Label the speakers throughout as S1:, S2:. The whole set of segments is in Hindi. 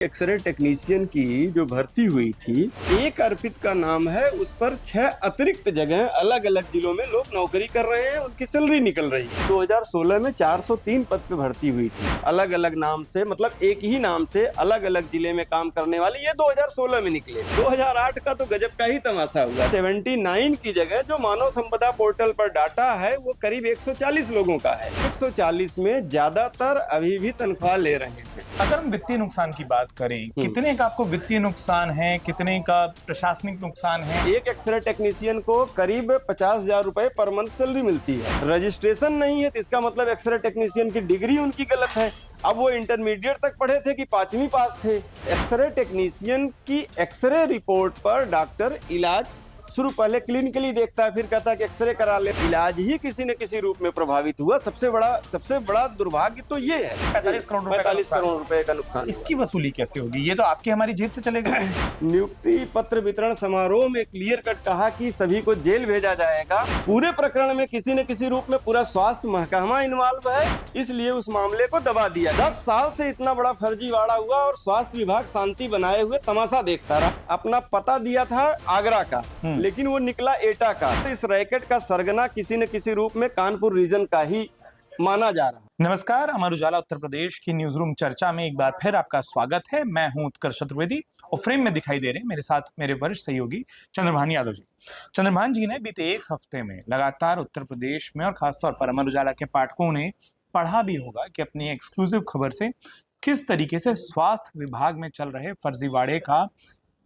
S1: एक्सरे टेक्नीशियन की जो भर्ती हुई थी, एक अर्पित का नाम है, उस पर 6 अतिरिक्त जगह अलग अलग जिलों में लोग नौकरी कर रहे हैं, उनकी सैलरी निकल रही है। 2016 में 403 पद पे भर्ती हुई थी, अलग अलग नाम से, मतलब एक ही नाम से अलग अलग जिले में काम करने वाली, ये 2016 में निकले। 2008 का तो गजब का ही तमाशा हुआ। 79 की जगह जो मानव संपदा पोर्टल पर डाटा है वो करीब 140 लोगों का है। 140 में ज्यादातर अभी भी तनख्वाह ले रहे हैं।
S2: अगर हम वित्तीय नुकसान की बात करें, कितने का आपको वित्तीय नुकसान है, कितने का प्रशासनिक नुकसान है?
S1: एक एक्सरे टेक्नीशियन को करीब 50,000 रुपए पर मंथ सैलरी मिलती है। रजिस्ट्रेशन नहीं है तो इसका मतलब एक्सरे टेक्नीशियन की डिग्री उनकी गलत है। अब वो इंटरमीडिएट तक पढ़े थे कि 5वीं पास थे। एक्सरे टेक्नीशियन की एक्सरे रिपोर्ट पर डॉक्टर इलाज शुरू पहले क्लिनिकली देखता है, फिर कहता है कि एक्सरे करा ले। इलाज ही किसी न किसी रूप में प्रभावित हुआ। सबसे बड़ा दुर्भाग्य तो ये है।
S2: 45 करोड़
S1: रुपए का नुकसान।
S2: इसकी वसूली कैसे होगी? ये तो आपकी हमारी जेब से चलेगा।
S1: नियुक्ति पत्र वितरण समारोह में क्लियर कट कहा कि सभी को जेल भेजा जाएगा। पूरे प्रकरण में किसी न किसी रूप में पूरा स्वास्थ्य महकमा इन्वॉल्व है, इसलिए उस मामले को दबा दिया। 10 साल से इतना बड़ा फर्जीवाड़ा हुआ और स्वास्थ्य विभाग शांति बनाए हुए तमाशा देखता रहा। अपना पता दिया था आगरा का, लेकिन वो निकला एटा का। तो इस रैकेट का सरगना किसी न किसी रूप में कानपुर रीजन का ही माना जा रहा है।
S2: नमस्कार, अमर उजाला उत्तर प्रदेश की न्यूज रूम चर्चा में एक बार फिर आपका स्वागत है। मैं हूं उत्कर्ष चतुर्वेदी और फ्रेम में दिखाई दे रहे हैं मेरे साथ मेरे वरिष्ठ सहयोगी चंद्रभान यादव जी। चंद्रभान जी ने बीते एक हफ्ते में लगातार उत्तर प्रदेश में और खासतौर पर अमर उजाला के पाठकों ने पढ़ा भी होगा कि अपनी एक्सक्लूसिव खबर से किस तरीके से स्वास्थ्य विभाग में चल रहे फर्जीवाड़े का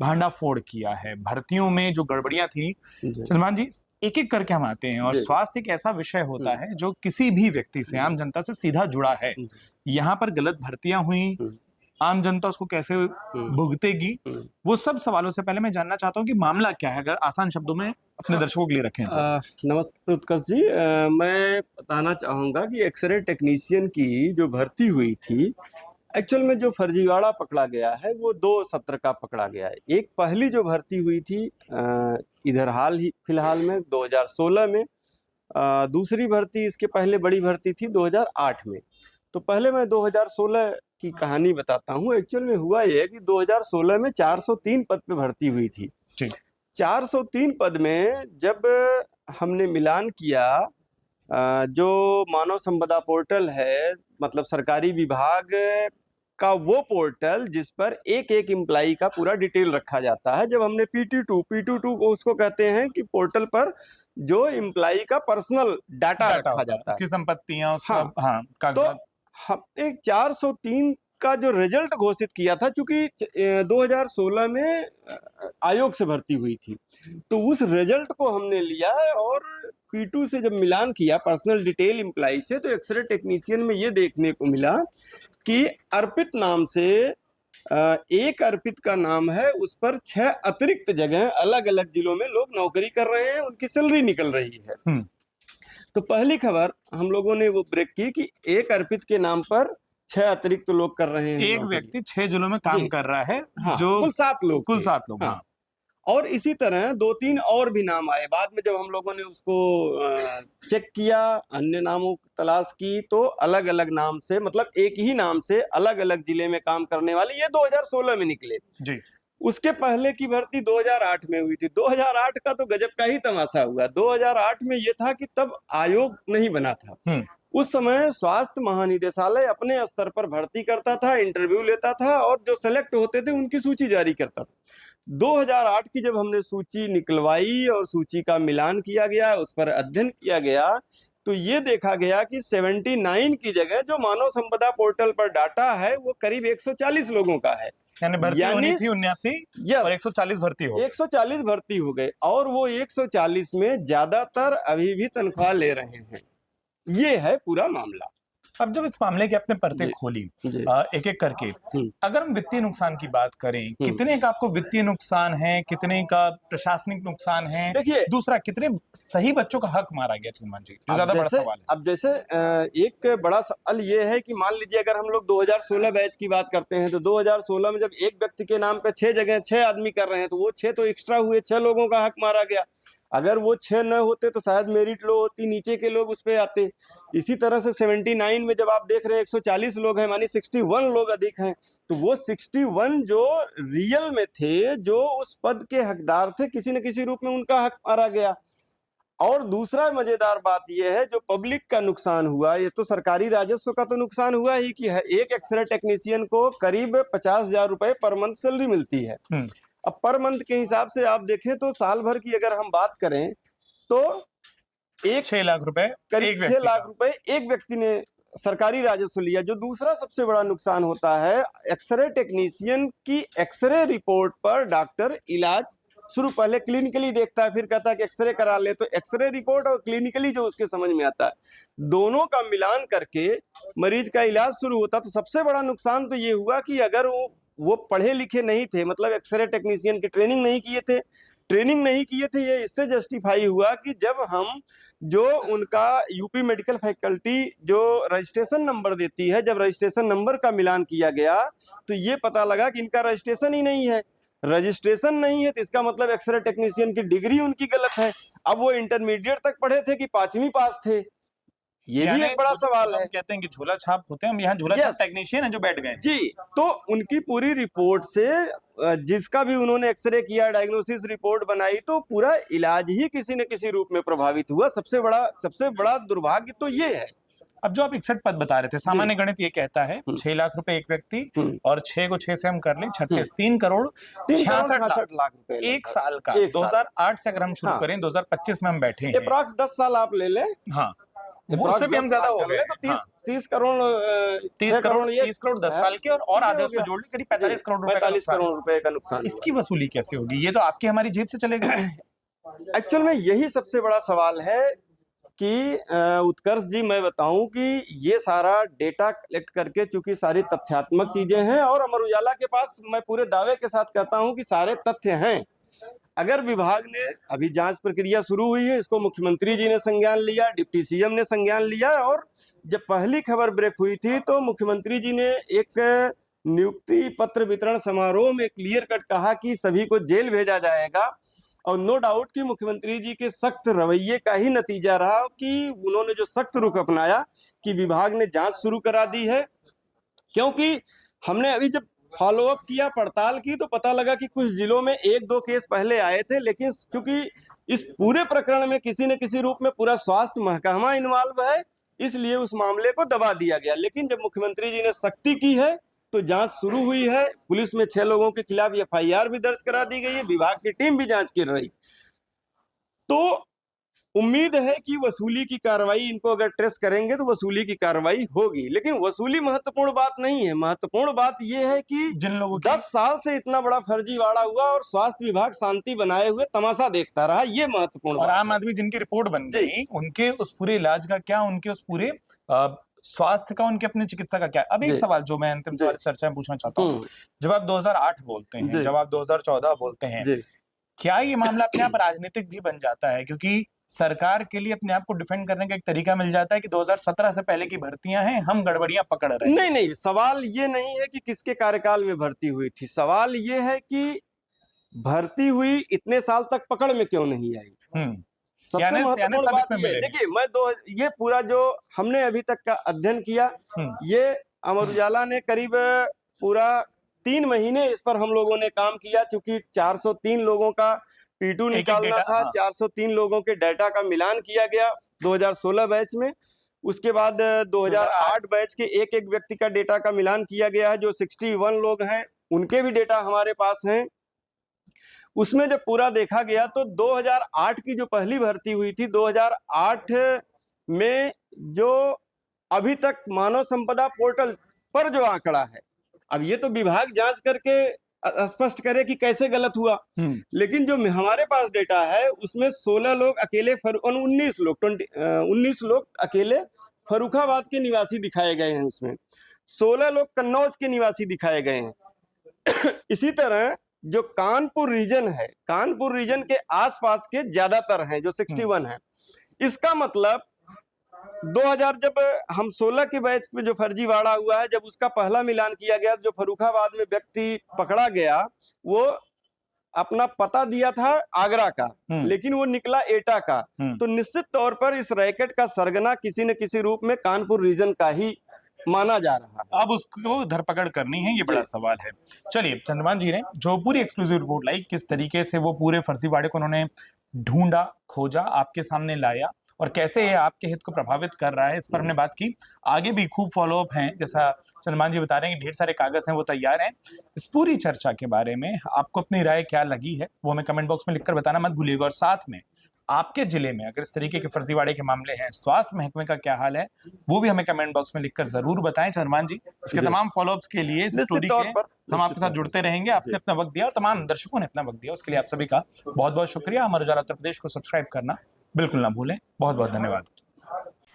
S2: भांडाफोड़ किया है। भर्तियों में जो गड़बड़ियां थी, चंद्रभान जी, एक एक करके हम आते हैं। और स्वास्थ्य एक ऐसा विषय होता है जो किसी भी व्यक्ति से, आम जनता से सीधा जुड़ा है। यहाँ पर गलत भर्तियां हुई, आम जनता उसको कैसे भुगतेगी, वो सब सवालों से पहले मैं जानना चाहता हूँ कि मामला क्या है, अगर आसान शब्दों में अपने दर्शकों के लिए रखें तो।
S1: नमस्कार उत्कर्ष जी, मैं बताना चाहूंगा कि एक्सरे टेक्नीशियन की जो भर्ती हुई थी, एक्चुअल में जो फर्जीवाड़ा पकड़ा गया है वो 2 सत्र का पकड़ा गया है। एक पहली जो भर्ती हुई थी इधर फिलहाल में 2016 में, दूसरी भर्ती इसके पहले बड़ी भर्ती थी 2008 में। तो पहले मैं 2016 की कहानी बताता हूँ। एक्चुअल में हुआ ये कि 2016 में 403 पद पे भर्ती हुई थी। 403 पद में जब हमने मिलान किया, जो मानव संपदा पोर्टल है, मतलब सरकारी विभाग का वो पोर्टल जिस पर एक एक एम्प्लाई का पूरा डिटेल रखा जाता है, जब हमने P22 को उसको कहते हैं कि पोर्टल पर जो एम्प्लाई का पर्सनल डाटा रखा जाता है,
S2: उसकी संपत्तियां,
S1: तो हमने 403 का जो रिजल्ट घोषित किया था, चूंकि 2016 में आयोग से भर्ती हुई थी, तो उस रिजल्ट को हमने लिया और P2 से जब मिलान किया पर्सनल डिटेल एम्प्लाई से, तो एक्सरे टेक्नीशियन में ये देखने को मिला कि अर्पित नाम से एक अर्पित का नाम है, उस पर 6 अतिरिक्त जगह अलग अलग जिलों में लोग नौकरी कर रहे हैं, उनकी सैलरी निकल रही है। तो पहली खबर हम लोगों ने वो ब्रेक की कि एक अर्पित के नाम पर 6 अतिरिक्त लोग कर रहे हैं।
S2: एक व्यक्ति 6 जिलों में काम कर रहा है। जो
S1: कुल 7 लोग। और इसी तरह 2-3 और भी नाम आए। बाद में जब हम लोगों ने उसको चेक किया, अन्य नामों की तलाश की, तो अलग अलग नाम से, मतलब एक ही नाम से अलग अलग जिले में काम करने वाले, ये 2016 में निकले जी। उसके पहले की भर्ती 2008 में हुई थी। 2008 का तो गजब का ही तमाशा हुआ। 2008 में ये था कि तब आयोग नहीं बना था। उस समय स्वास्थ्य महानिदेशालय अपने स्तर पर भर्ती करता था, इंटरव्यू लेता था और जो सेलेक्ट होते थे उनकी सूची जारी करता था। 2008 की जब हमने सूची निकलवाई और सूची का मिलान किया गया, उस पर अध्ययन किया गया, तो ये देखा गया कि 79 की जगह जो मानव संपदा पोर्टल पर डाटा है वो करीब 140 लोगों का है।
S2: भर्ती होनी थी 79 और 140
S1: भर्ती हो गए और वो 140 में ज्यादातर अभी भी तनख्वाह ले रहे हैं। ये है पूरा मामला।
S2: अब जब इस मामले की आपने परतें खोली एक एक करके, अगर हम वित्तीय नुकसान की बात करें, कितने का आपको वित्तीय नुकसान है, कितने का प्रशासनिक नुकसान है? देखिए, दूसरा, कितने सही बच्चों का हक मारा गया चंद्रभान जी, जो ज्यादा बड़ा सवाल है।
S1: अब जैसे एक बड़ा सवाल ये है कि मान लीजिए अगर हम लोग 2016 बैच की बात करते हैं, तो 2016 में जब एक व्यक्ति के नाम पे 6 जगह 6 आदमी कर रहे हैं, तो वो 6 तो एक्स्ट्रा हुए, 6 लोगों का हक मारा गया। अगर वो 6 न होते तो शायद मेरिट लो होती, नीचे के लोग उस पे आते। इसी तरह से 79 में जब आप देख रहे हैं 140 लोग हैं, मानी 61 लोग अधिक हैं, तो वो 61 जो रियल में थे, जो उस पद के हकदार थे, किसी न किसी रूप में उनका हक मारा गया। और दूसरा मजेदार बात यह है, जो पब्लिक का नुकसान हुआ, ये तो सरकारी राजस्व का तो नुकसान हुआ ही कि एक एक्सरे टेक्नीशियन को करीब 50,000 रुपए पर मंथ सैलरी मिलती है। अब पर मंथ के हिसाब से आप देखें तो साल भर की अगर हम बात करें तो
S2: 6 लाख रुपए
S1: करीब 6 लाख रुपए एक व्यक्ति ने सरकारी राजस्व लिया। जो दूसरा सबसे बड़ा नुकसान होता है, एक्सरे टेक्नीशियन की एक्सरे रिपोर्ट पर डॉक्टर इलाज शुरू पहले क्लिनिकली देखता है, फिर कहता है कि एक्सरे करा ले, तो एक्सरे रिपोर्ट और क्लिनिकली जो उसके समझ में आता है, दोनों का मिलान करके मरीज का इलाज शुरू होता। तो सबसे बड़ा नुकसान तो ये हुआ कि अगर वो पढ़े लिखे नहीं थे, मतलब एक्सरे टेक्नीशियन की ट्रेनिंग नहीं किए थे, ये इससे जस्टिफाई हुआ कि जब हम जो उनका यूपी मेडिकल फैकल्टी जो रजिस्ट्रेशन नंबर देती है, जब रजिस्ट्रेशन नंबर का मिलान किया गया तो ये पता लगा कि इनका रजिस्ट्रेशन ही नहीं है। रजिस्ट्रेशन नहीं है तो इसका मतलब एक्सरे टेक्नीशियन की डिग्री उनकी गलत है। अब वो इंटरमीडिएट तक पढ़े थे कि 5वीं पास थे, ये भी एक बड़ा सवाल है।
S2: कहते हैं कि झोला छाप होते हैं, हम यहाँ झोला छाप टेक्नीशियन है जो बैठ गए
S1: जी। तो उनकी पूरी रिपोर्ट से जिसका भी उन्होंने एक्सरे किया, डायग्नोसिस रिपोर्ट बनाई, तो पूरा इलाज ही किसी न किसी रूप में प्रभावित हुआ। सबसे बड़ा दुर्भाग्य तो ये है।
S2: अब जो आप 61 पद बता रहे थे, सामान्य गणित ये कहता है 6 लाख रुपए एक व्यक्ति, और 6 को 6 से हम कर लें 36, 3 करोड़ 66 लाख रुपए एक साल का। 2008 से अगर हम शुरू करें, 2025 में हम बैठे हैं,
S1: अप्रॉक्स 10 साल आप ले लें।
S2: हाँ, उससे भी हम ज्यादा हो गए तो
S1: 30 करोड़
S2: 30 करोड़ 10 साल के, और आधे उसमें जोड़ ली, करीब 45 करोड़ रुपए
S1: का नुकसान।
S2: इसकी वसूली कैसे होगी? ये तो आपकी हमारी जेब से चलेगा।
S1: एक्चुअल में यही सबसे बड़ा सवाल है कि उत्कर्ष जी, मैं बताऊं कि ये सारा डेटा कलेक्ट करके, चूंकि सारी तथ्यात्मक चीजें हैं और अमर उजाला के पास, मैं पूरे दावे के साथ कहता हूं कि सारे तथ्य हैं। अगर विभाग ने, अभी जांच प्रक्रिया शुरू हुई है, इसको मुख्यमंत्री जी ने संज्ञान लिया, डिप्टी सीएम ने संज्ञान लिया, और जब पहली खबर ब्रेक हुई थी तो मुख्यमंत्री जी ने एक नियुक्ति पत्र वितरण समारोह में क्लियर कट कहा कि सभी को जेल भेजा जाएगा। और नो डाउट कि मुख्यमंत्री जी के सख्त रवैये का ही नतीजा रहा कि उन्होंने जो सख्त रुख अपनाया कि विभाग ने जांच शुरू करा दी है। क्योंकि हमने अभी जब फॉलोअप किया, पड़ताल की, तो पता लगा कि कुछ जिलों में 1-2 केस पहले आए थे, लेकिन क्योंकि इस पूरे प्रकरण में किसी न किसी रूप में पूरा स्वास्थ्य महकमा इन्वॉल्व है, इसलिए उस मामले को दबा दिया गया। लेकिन जब मुख्यमंत्री जी ने सख्ती की है तो जांच शुरू हुई है। पुलिस में 6 लोगों के खिलाफ FIR भी दर्ज करा दी गई है, विभाग की टीम भी जांच कर रही। तो उम्मीद है कि वसूली की कार्रवाई, इनको अगर ट्रेस करेंगे तो वसूली की कार्रवाई होगी। लेकिन वसूली महत्वपूर्ण बात नहीं है, महत्वपूर्ण बात यह है कि
S2: जिन लोगों
S1: 10 साल से इतना बड़ा फर्जीवाड़ा हुआ और स्वास्थ्य विभाग शांति बनाए हुए तमाशा देखता रहा, ये महत्वपूर्ण
S2: और
S1: बात।
S2: आम आदमी जिनकी रिपोर्ट बन गई, उनके उस पूरे इलाज का क्या, उनके उस पूरे स्वास्थ्य का, उनके अपने चिकित्सा का क्या? अब एक सवाल जो मैं अंतिम सवाल चर्चा में पूछना चाहता हूँ, जब आप 2008 बोलते हैं, जब आप 2014 बोलते हैं, क्या ये मामला अपने आप राजनीतिक भी बन जाता है? क्योंकि सरकार के लिए अपने आप को डिफेंड करने का एक तरीका मिल जाता है कि 2017 से पहले की भर्तियां हैं, हम गड़बड़ियां पकड़ रहे हैं।
S1: नहीं, सवाल ये नहीं है कि किसके कार्यकाल में भर्ती हुई थी, सवाल ये है कि भर्ती हुई इतने साल तक पकड़ में क्यों नहीं आई। सबसे महत्वपूर्ण बात ये, देखिए, ये पूरा जो हमने अभी तक का अध्ययन किया, ये अमर उजाला ने करीब पूरा 3 महीने इस पर हम लोगों ने काम किया, क्योंकि 403 लोगों का P2 निकालना था। 403 लोगों के डाटा का मिलान किया गया 2016 बैच में। उसके बाद 2008 बैच के एक व्यक्ति का डेटा का मिलान किया गया है, जो 61 लोग हैं, उनके भी डेटा हमारे पास हैं। उसमें जब पूरा देखा गया तो 2008 की जो पहली भर्ती हुई थी, 2008 में जो अभी तक मानव संपदा पोर्टल पर जो आंकड़ा है, अब ये तो विभाग जांच करके स्पष्ट करे कि कैसे गलत हुआ, लेकिन जो हमारे पास डेटा है उसमें 16 लोग अकेले 19 लोग अकेले फर्रुखाबाद के निवासी दिखाए गए हैं, उसमें 16 लोग कन्नौज के निवासी दिखाए गए हैं। इसी तरह जो कानपुर रीजन है, कानपुर रीजन के आसपास के ज्यादातर हैं, जो 61 है। इसका मतलब 2000 जब हम 16 के बैच में जो फर्जीवाड़ा हुआ है, जब उसका पहला मिलान किया गया, जो फर्रुखाबाद में व्यक्ति पकड़ा गया, वो अपना पता दिया था आगरा का, लेकिन वो निकला एटा का, तो निश्चित तौर पर इस रैकेट का सरगना किसी न किसी रूप में कानपुर रीजन का ही माना जा रहा है।
S2: अब उसको धरपकड़ करनी है, ये बड़ा सवाल है। चलिए, चंद्रभान जी ने जो पूरी एक्सक्लूसिव रिपोर्ट लाई, किस तरीके से वो पूरे फर्जीवाड़े को उन्होंने ढूंढा, खोजा, आपके सामने लाया और कैसे ये आपके हित को प्रभावित कर रहा है, इस पर हमने बात की। आगे भी खूब फॉलोअप हैं, जैसा चंद्रभान जी बता रहे हैं कि ढेर सारे कागज हैं, वो तैयार हैं। इस पूरी चर्चा के बारे में आपको अपनी राय क्या लगी है वो हमें कमेंट बॉक्स में लिखकर बताना मत भूलिएगा। और साथ में आपके जिले में अगर इस तरीके के फर्जीवाड़े के मामले हैं, स्वास्थ्य महकमे का क्या हाल है, वो भी हमें कमेंट बॉक्स में लिखकर जरूर बताएं। चंद्रभान जी, इसके तमाम फॉलोअप्स के लिए, इस स्टोरी के हम आपके साथ जुड़ते रहेंगे। आपने अपना वक्त दिया और तमाम दर्शकों ने अपना वक्त दिया, उसके लिए आप सभी का बहुत बहुत शुक्रिया। अमर उजाला उत्तर प्रदेश को सब्सक्राइब करना बिल्कुल ना भूलें। बहुत बहुत धन्यवाद।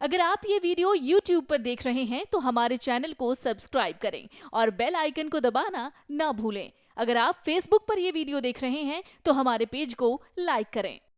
S3: अगर आप ये वीडियो YouTube पर देख रहे हैं तो हमारे चैनल को सब्सक्राइब करें और बेल आइकन को दबाना ना भूलें। अगर आप Facebook पर ये वीडियो देख रहे हैं तो हमारे पेज को लाइक करें।